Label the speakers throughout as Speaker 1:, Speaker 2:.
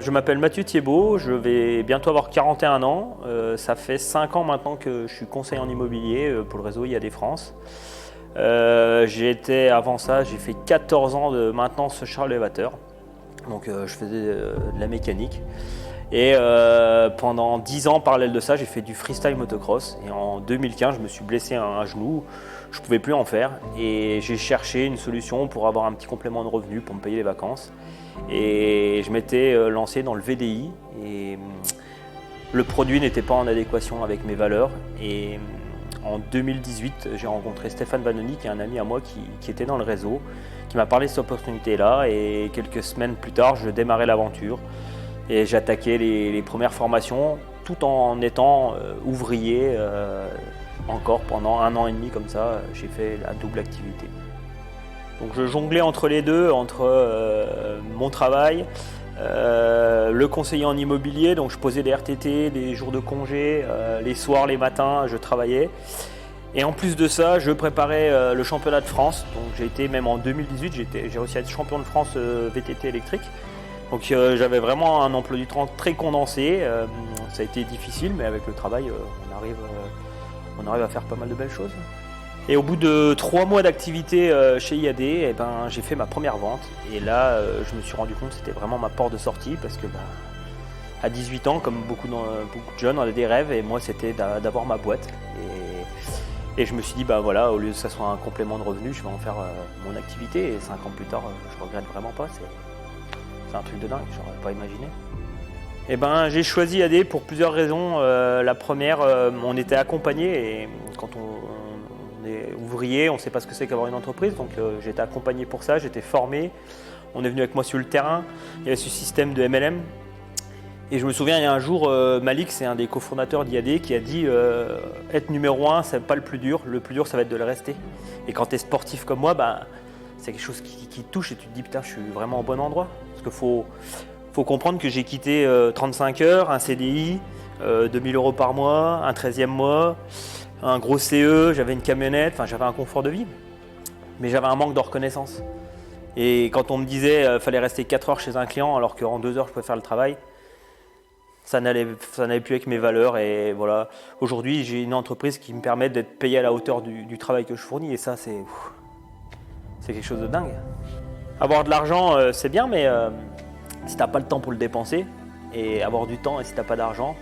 Speaker 1: je m'appelle Mathieu Thiebaud, je vais bientôt avoir 41 ans. Ça fait 5 ans maintenant que je suis conseiller en immobilier pour le réseau IAD France. Avant ça, j'ai fait 14 ans de maintenance Charles Elevateur. Donc je faisais de la mécanique. Et pendant 10 ans, parallèle de ça, j'ai fait du freestyle motocross. Et en 2015, je me suis blessé un genou. Je ne pouvais plus en faire. Et j'ai cherché une solution pour avoir un petit complément de revenu pour me payer les vacances. Et je m'étais lancé dans le VDI. Et le produit n'était pas en adéquation avec mes valeurs. Et en 2018, j'ai rencontré Stéphane Vanoni, qui est un ami à moi qui était dans le réseau, qui m'a parlé de cette opportunité-là. Et quelques semaines plus tard, je démarrais l'aventure. Et j'attaquais les premières formations tout en étant ouvrier encore pendant 1 an et demi comme ça. J'ai fait la double activité. Donc je jonglais entre les deux, entre mon travail, le conseiller en immobilier, donc je posais des RTT, des jours de congé, les soirs, les matins, je travaillais. Et en plus de ça, je préparais le championnat de France. Donc j'ai été même en 2018, j'ai réussi à être champion de France VTT électrique. Donc j'avais vraiment un emploi du temps très condensé. Ça a été difficile, mais avec le travail, on arrive à faire pas mal de belles choses. Et au bout de 3 mois d'activité chez IAD, j'ai fait ma première vente. Et là, je me suis rendu compte que c'était vraiment ma porte de sortie parce que à 18 ans, comme beaucoup de jeunes, on a des rêves. Et moi, c'était d'avoir ma boîte. Et je me suis dit, voilà, au lieu que ça soit un complément de revenu, je vais en faire mon activité. Et 5 ans plus tard, je regrette vraiment pas. C'est un truc de dingue, j'aurais pas imaginé. J'ai choisi IAD pour plusieurs raisons. La première, on était accompagné et quand on est ouvrier, on ne sait pas ce que c'est qu'avoir une entreprise. Donc j'étais accompagné pour ça, j'étais formé. On est venu avec moi sur le terrain. Il y avait ce système de MLM. Et je me souviens, il y a un jour, Malik, c'est un des cofondateurs d'IAD, qui a dit être numéro 1, c'est pas le plus dur ça va être de le rester. Et quand tu es sportif comme moi, c'est quelque chose qui te touche et tu te dis putain, je suis vraiment au bon endroit. Parce qu'il faut comprendre que j'ai quitté 35 heures, un CDI, 2000 € par mois, un 13e mois, un gros CE, j'avais une camionnette, j'avais un confort de vie. Mais j'avais un manque de reconnaissance. Et quand on me disait qu'il fallait rester 4 heures chez un client alors qu'en 2 heures je pouvais faire le travail, ça n'allait plus avec mes valeurs. Et voilà, aujourd'hui j'ai une entreprise qui me permet d'être payé à la hauteur du travail que je fournis. Et ça, c'est quelque chose de dingue. Avoir de l'argent, c'est bien, mais si tu n'as pas le temps pour le dépenser, et avoir du temps et si tu n'as pas d'argent.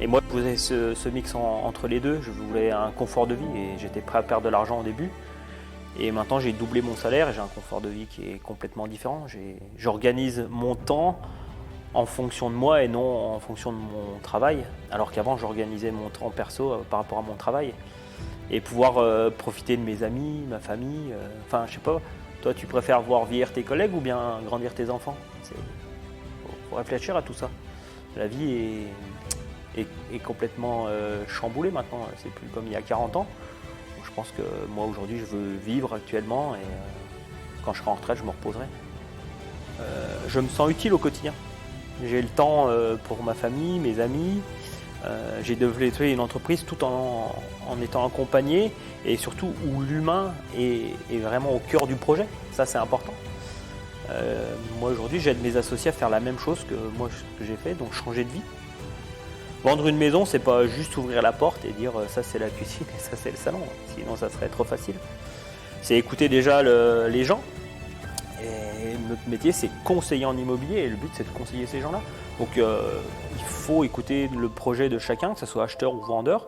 Speaker 1: Et moi, je voulais ce mix entre les deux. Je voulais un confort de vie et j'étais prêt à perdre de l'argent au début. Et maintenant, j'ai doublé mon salaire et j'ai un confort de vie qui est complètement différent. J'organise mon temps en fonction de moi et non en fonction de mon travail. Alors qu'avant, j'organisais mon temps perso par rapport à mon travail. Et pouvoir profiter de mes amis, ma famille. Je sais pas, toi, tu préfères voir vieillir tes collègues ou bien grandir tes enfants ? Faut réfléchir à tout ça. La vie est complètement chamboulée maintenant. C'est plus comme il y a 40 ans. Donc, je pense que moi, aujourd'hui, je veux vivre actuellement et quand je serai en retraite, je me reposerai. Je me sens utile au quotidien. J'ai le temps pour ma famille, mes amis. J'ai développé une entreprise tout en étant accompagné et surtout où l'humain est vraiment au cœur du projet. Ça, c'est important. Moi, aujourd'hui, j'aide mes associés à faire la même chose que moi, ce que j'ai fait, donc changer de vie. Vendre une maison, c'est pas juste ouvrir la porte et dire ça, c'est la cuisine et ça, c'est le salon. Sinon, ça serait trop facile. C'est écouter déjà les gens. Et notre métier, c'est conseiller en immobilier et le but, c'est de conseiller ces gens-là. Donc, il faut écouter le projet de chacun, que ce soit acheteur ou vendeur,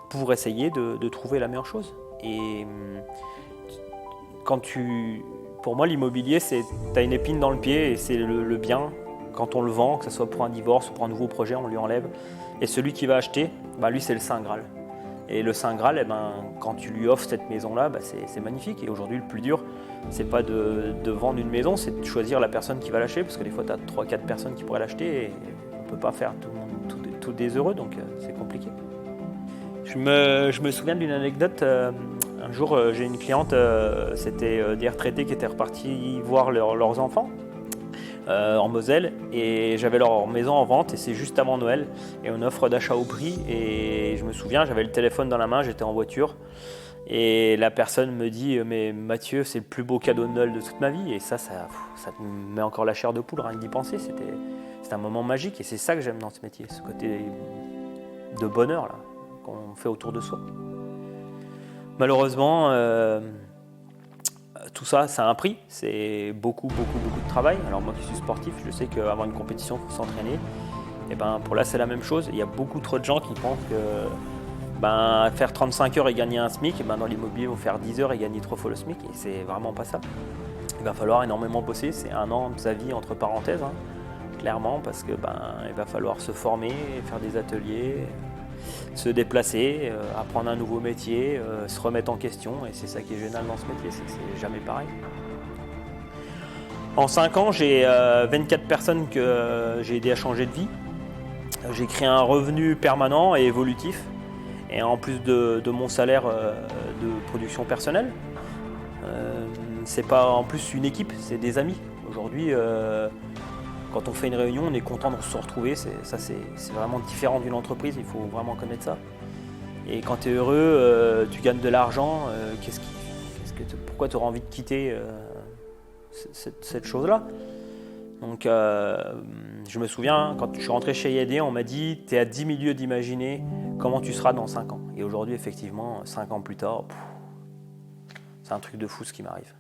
Speaker 1: pour essayer de trouver la meilleure chose. Et pour moi, l'immobilier, tu as une épine dans le pied et c'est le bien. Quand on le vend, que ce soit pour un divorce ou pour un nouveau projet, on lui enlève. Et celui qui va acheter, lui, c'est le Saint Graal. Et le Saint Graal, quand tu lui offres cette maison-là, c'est magnifique. Et aujourd'hui, le plus dur, c'est pas de vendre une maison, c'est de choisir la personne qui va l'acheter. Parce que des fois, tu as 3-4 personnes qui pourraient l'acheter et on ne peut pas faire tout des heureux, donc c'est compliqué. Je me souviens d'une anecdote. Un jour, j'ai une cliente, c'était des retraités qui étaient repartis voir leurs enfants en Moselle et j'avais leur maison en vente et c'est juste avant Noël et on offre d'achat au prix et je me souviens, j'avais le téléphone dans la main, j'étais en voiture et la personne me dit mais Mathieu, c'est le plus beau cadeau de Noël de toute ma vie et ça te met encore la chair de poule rien que d'y penser, c'est un moment magique et c'est ça que j'aime dans ce métier, ce côté de bonheur là, qu'on fait autour de soi. Malheureusement, tout ça, ça a un prix, c'est beaucoup de travail. Alors moi qui suis sportif, je sais qu'avant une compétition, il faut s'entraîner. Et ben pour là, c'est la même chose. Il y a beaucoup trop de gens qui pensent que faire 35 heures et gagner un SMIC, et dans l'immobilier, il faut faire 10 heures et gagner 3 fois le SMIC. Et c'est vraiment pas ça. Il va falloir énormément bosser. C'est 1 an de sa vie entre parenthèses, hein, clairement, parce que il va falloir se former, faire des ateliers, se déplacer, apprendre un nouveau métier, se remettre en question. Et c'est ça qui est génial dans ce métier, c'est jamais pareil. En 5 ans, j'ai 24 personnes que j'ai aidé à changer de vie. J'ai créé un revenu permanent et évolutif. Et en plus de mon salaire de production personnelle, c'est pas en plus une équipe, c'est des amis. Aujourd'hui, quand on fait une réunion, on est content de se retrouver. C'est vraiment différent d'une entreprise, il faut vraiment connaître ça. Et quand tu es heureux, tu gagnes de l'argent, pourquoi tu auras envie de quitter cette chose-là? Donc je me souviens, quand je suis rentré chez IAD, on m'a dit « tu es à 10 milieux d'imaginer comment tu seras dans 5 ans ». Et aujourd'hui, effectivement, 5 ans plus tard, c'est un truc de fou ce qui m'arrive.